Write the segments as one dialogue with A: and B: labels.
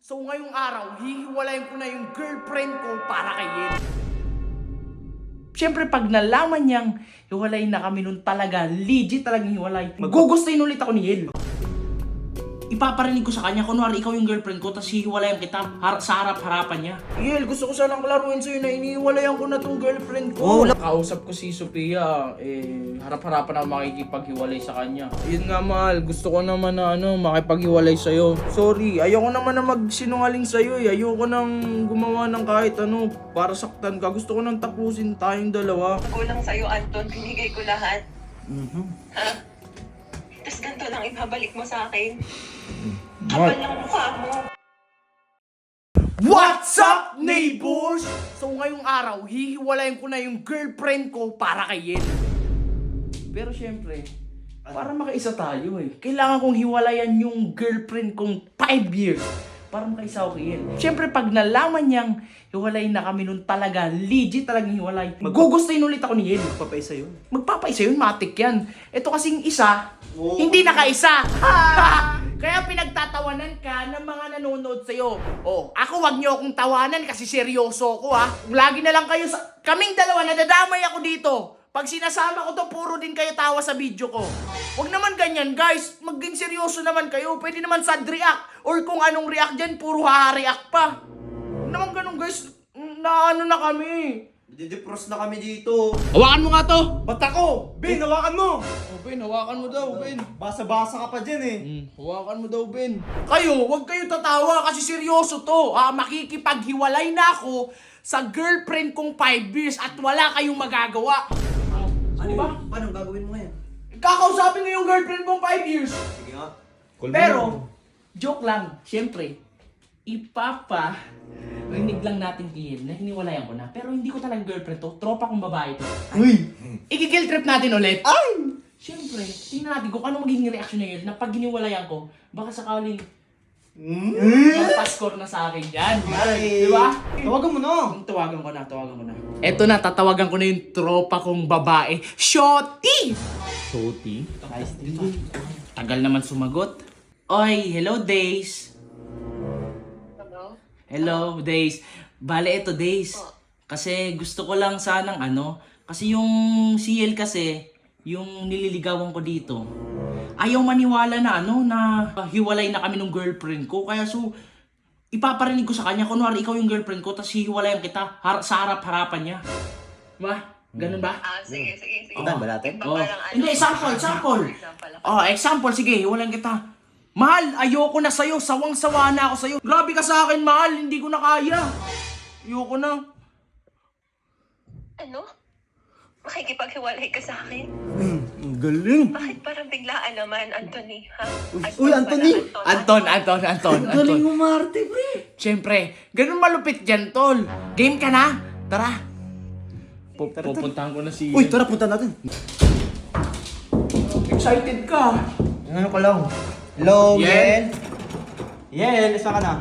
A: So ngayong araw, hihiwalayin ko na yung girlfriend ko para kay Yel. Siyempre pag nalaman niyang hiwalay na kami nun talaga, legit talagang hiwalay, gugustuhin ulit ako ni Yel. Ipaparinig ko sa kanya, kunwari ikaw yung girlfriend ko, tapos hihiwalayan kita sa harap-harapan niya. Yel, gusto ko sanang klaruin sa'yo na inihiwalayan ko na tong girlfriend ko. Kausap ko si Sophia, harap-harapan ako makikipaghiwalay sa kanya. Yun nga mahal, gusto ko naman na makipaghiwalay sa'yo. Sorry, ayoko naman na magsinungaling sa'yo Ayoko nang gumawa ng kahit ano para saktan ka. Gusto ko nang tapusin tayong dalawa.
B: Kulang sa'yo, Anton. Binigay ko lahat. Ha? Tapos ganito lang ibabalik mo sa akin. Kapal ng mukha mo.
A: What's up, neighbors? So ngayong araw, hihiwalayin ko na yung girlfriend ko para kay Yel. Pero syempre, para makaisa tayo kailangan kong hiwalayan yung girlfriend kong 5 years para makaisa ako kay Yel. Syempre, pag nalaman niyang hiwalay na kami nun talaga, legit talagang hiwalay, gugustuhin ulit ako ni Yel.
C: Magpapaisa yun.
A: Magpapaisa yun, matik yan. Ito kasing isa, hindi nakaisa. Kaya pinagtatawanan ka ng mga nanonood sa'yo. Ako wag niyo akong tawanan kasi seryoso ko Lagi na lang kayo kaming dalawa, nadadamay ako dito. Pag sinasama ko to, puro din kayo tawa sa video ko. Huwag naman ganyan, guys. Maging seryoso naman kayo. Pwede naman sad react. Or kung anong react dyan, puro ha-react pa. Huwag naman ganun, guys. Na kami.
C: Didepros na kami dito.
A: Hawakan mo nga to.
C: Ba't ako? Ben, hawakan mo!
A: Ben, hawakan mo daw, Ben.
C: Basa-basa ka pa dyan
A: Hawakan mo daw, Ben. Kayo, huwag kayo tatawa kasi seryoso to. Makikipaghiwalay na ako sa girlfriend kong 5 years at wala kayong magagawa.
C: Ano ba? Paano gagawin mo ngayon?
A: Kakausapin ko yung girlfriend kong 5 years.
C: Sige nga.
A: Pero, joke lang. Siyempre, rinig lang natin kay Yel na hiniwalayan ko na. Pero hindi ko talagang girlfriend to. Tropa kong babae to.
C: Uy!
A: Ikikil trip natin ulit. Ay! Siyempre, tingnan natin kung ano magiging reaction ni Yel na pag hiniwalayan ko, baka sakaling magpa-score na sa akin yan. Di ba?
C: Tawagan mo na!
A: Tawagan ko na. Eto na, tatawagan ko na yung tropa kong babae. Shotty! Shotty? Tagal naman sumagot. Oy, hello Days.
B: Hello?
A: Hello Days. Bale, eto Days. Kasi gusto ko lang sanang kasi yung CL kasi, yung nililigawan ko dito, ayaw maniwala na na hiwalay na kami ng girlfriend ko. Kaya ipaparinig ko sa kanya, kunwari ikaw yung girlfriend ko, tapos hihiwalayan kita sa harap-harapan niya. Ba? Ganun ba?
B: Sige.
C: Ilan ba natin?
A: Hindi, example. Example, sige, hiwalayan kita. Mahal, ayoko na sa'yo, sawang-sawa na ako sa'yo. Grabe ka sa akin, mahal, hindi ko na kaya. Ayoko na.
B: Ano? Makikipaghiwalay ka sa akin?
C: Ang galing!
B: Bakit parang biglaan naman, Anthony? Ha?
C: Uy, Anthony!
A: Anton.
C: Galing mo, Marte, pre!
A: Siyempre, ganun malupit dyan, tol. Game ka na? Tara. Pupuntahan ko na si...
C: Uy, tara, punta natin.
A: Excited ka.
C: Ano ka lang? Hello,
A: Yel?
C: Yel, isa ka na.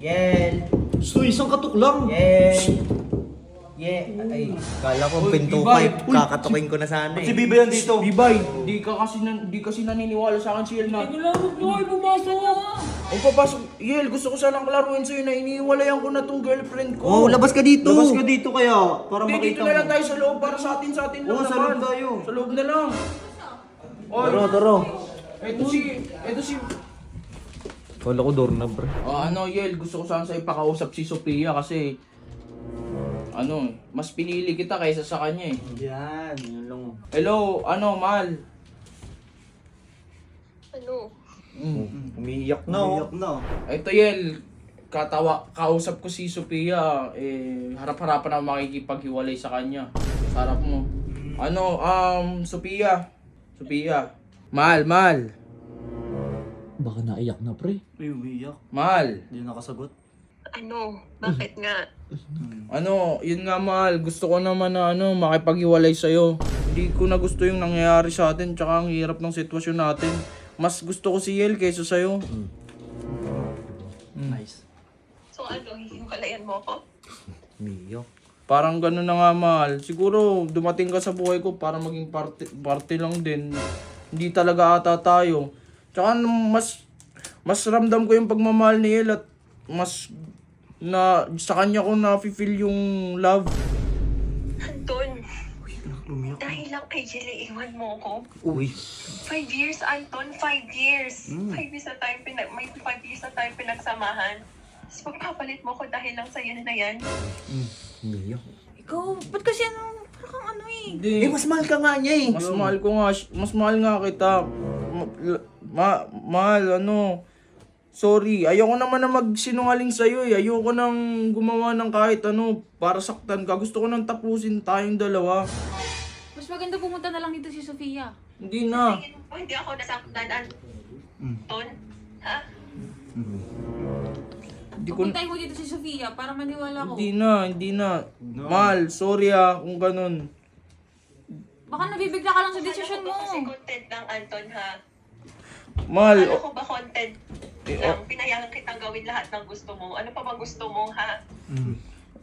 C: Yel. So, isang katok lang. Ay, kala ko pinto
A: Bibay.
C: pipe, kakatukin ko na sana
D: Si Biba yan dito.
A: Bibay, di kasi naniniwala sa akin si Yel na... Ay, papasok. Yel, gusto ko sanang klaruin sa'yo na iniiwalayan ko na tong girlfriend ko.
C: labas ka dito.
D: Labas ka dito kaya, para
A: Hindi, dito
D: makita
A: na lang
D: mo.
A: tayo sa loob para sa atin lang
D: Oo, sa
A: naman.
D: loob tayo.
A: Sa loob na lang. Oy,
D: Tara.
A: ito si...
D: Kala ko doorknob, pre.
A: Yel, gusto ko sana sa'yo pakausap si Sophia kasi... mas pinili kita kaysa sa kanya
D: Yan, yun lang.
A: Hello, mahal.
B: Ano?
C: Umiiyak na,
D: Umiyak na.
A: Ito Yel, kausap ko si Sophia, harap-harapan ako makikipaghiwalay sa kanya. Sa harap mo. Sophia. Mahal.
E: Baka naiyak na, pre.
D: Uy, umiyak.
A: Mahal.
D: Hindi nakasagot.
B: Ano? Bakit nga?
A: Yun nga mahal, gusto ko naman na makipaghiwalay sa'yo. Hindi ko na gusto yung nangyayari sa atin, tsaka ang hirap ng sitwasyon natin. Mas gusto ko si Yel kaysa sa'yo.
D: Nice.
B: So ano, hihiwalayan mo ako?
C: Umiiyak.
A: Parang gano'n na nga mahal. Siguro dumating ka sa buhay ko para maging party lang din. Hindi talaga ata tayo. Tsaka mas ramdam ko yung pagmamahal ni Yel at mas na sa kanya ko na-feel yung love.
B: Anton, dahil lang kay Jelly, iwan mo ko.
C: Uy.
B: 5 years, Anton, 5 years. 5 years na tayo may 5 years na tayo pinagsamahan. Tapos pagpapalit mo ko dahil lang sa yan na yan.
C: Umiyak.
E: Ikaw, ba't kasi parang kang ano eh.
A: Hindi.
C: Mas mahal ka nga niya eh.
A: Mas mahal ko nga, mas mahal nga kita. Mahal, sorry, ayoko naman na magsinungaling sa'yo eh. Ayoko nang gumawa ng kahit ano para saktan ka. Gusto ko nang tapusin tayong dalawa.
E: Mas maganda pumunta na lang dito si Sofia.
A: Hindi na.
B: Tingin mo, hindi ako nasaktan, Anton. Ha?
A: Hindi ko,
E: Pupuntahin mo dito si Sofia para maniwala ko.
A: hindi na. Mahal, sorry kung ganun.
E: Baka nabibigla ka lang sa desisyon mo.
B: Akala ko ba kasi content lang, Anton, ha?
A: Mahal,
B: Akala ko ba content lang? Pinayagan kitang gawin lahat ng gusto mo. Ano pa bang gusto mo, ha?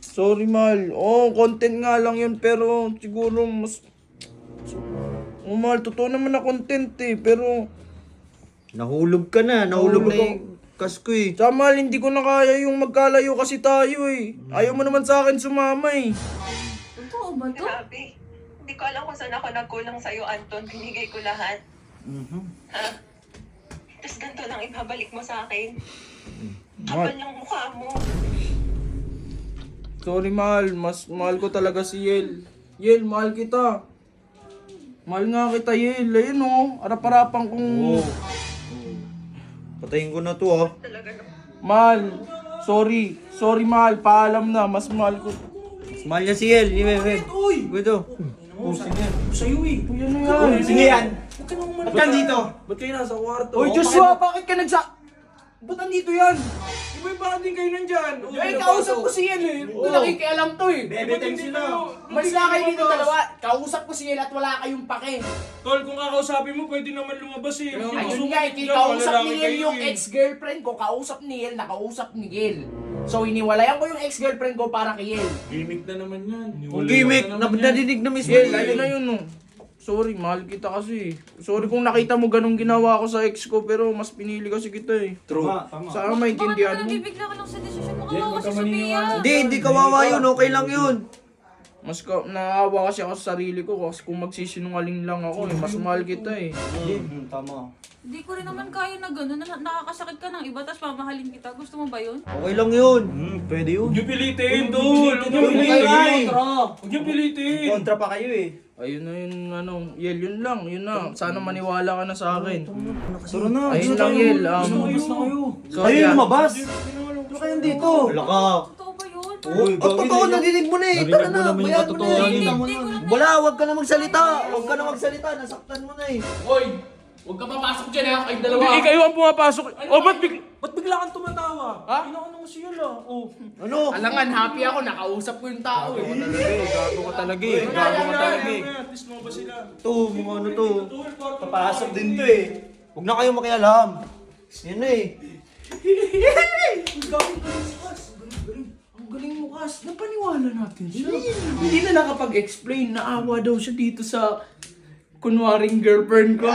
A: sorry mahal. Content nga lang yun pero siguro mas... mahal, totoo naman na content eh. Pero,
C: Nahulog ka na. Nahulog na
A: Nahulog
C: yung kasko eh.
A: sa mahal, hindi ko na kaya yung magkalayo kasi tayo eh. Ayaw mo naman sa akin sumama eh.
E: Totoo ba to?
B: Grabe. Hindi ko alam kung saan ako nagkulang sa'yo, Anton. Binigay ko lahat. Ha? Tapos ganito lang ibabalik mo sa akin. Kapal ng mukha mo.
A: Sorry mahal, mas mahal ko talaga si Yel. Yel, mahal kita. Mahal nga kita Yel. Ayun harap-harapan kong...
C: Patayin ko na to ah.
B: Talaga na.
A: Mahal, sorry. Sorry mahal, paalam na. Mas mahal ko.
C: Mas mahal niya si El.
A: Uy!
C: Ito.
A: Sa'yo eh. Yan na yan.
C: Sige yan.
A: Ba't ka dito? Ba't kayo nasa kwarto? Uy,
C: Joshua,
A: bakit ka Ba't nandito yan? Iba bakit din kayo nandyan? Kausap ko si Yel eh.
F: Nakikialam to eh.
A: Bebeteng sila.
F: Mas na kayo dito dalawa. Kausap ko si Yel at wala kayong pake.
A: Tol, kung kakausapin mo, pwede naman lumabas eh.
F: Ayun nga, kausap ni Yel yung ex-girlfriend ko. Kausap ni Yel, nakausap ni Yel. So, iniwalayan ko yung ex-girlfriend ko para kay Yel.
A: Gimmick na naman yan.
C: Kung gimmick, nadinig na mismo.
A: Yel, ayun na yun Sorry, mahal kita kasi. Sorry kung nakita mo ganong ginawa ko sa ex ko, pero mas pinili kasi kita eh.
C: True.
A: Sana
E: Baka
A: maintindihan
E: naman
A: mo.
E: nabibigla ka lang sa desisyon mo. Kawawa si Sofia.
C: Hindi kawawa yun. Okay lang yun.
A: Mas naawa kasi ako sa sarili ko kasi kung magsisinungaling lang ako mas mahal kita eh.
C: Tama.
E: Hindi ko rin naman kaya na gano'n. Nakakasakit ka ng iba, tapos mamahalin kita. Gusto mo ba yun?
C: Okay lang yun. Pwede yun.
A: Huwag niyo pilitin, tol! Huwag niyo pilitin! Huwag niyo pilitin!
C: Kontra pa kayo eh.
A: Ayun na yun, Yel, yun na. Sana maniwala ka na sa akin.
C: Tara na.
A: Ayun lang, Yel. Sorry
C: Ayun,
A: ah.
C: lumabas. Ano kayo dito? Wala ka.
E: Totoo ba yun?
C: Uy, totoo, nadinig mo na eh. Tara na, bayan mo na eh.
E: Hindi ko na.
C: Wala, wag ka na magsalita. Wag ka na magsalita, nasaktan mo na eh.
F: Hoy! Huwag ka papasok dyan ha, kayong dalawa.
A: Hindi kayo ang pumapasok. Ba't bigla kang tumatawa?
F: Ha?
A: Ina ko nung si Yel ah.
C: Ano?
F: Alangan, happy ako, nakausap ko yung tao eh.
C: Gago ka talaga eh. Gago ka talaga eh.
A: At least mo ba sila?
C: Ito, mga ano to. Papasok din to eh. Huwag na kayo makialam. Yan na eh.
A: Ang galing mo, Kas. Napaniwala natin siya. Hindi na nakapag-explain. Naawa daw siya dito sa kunwaring girlfriend ko.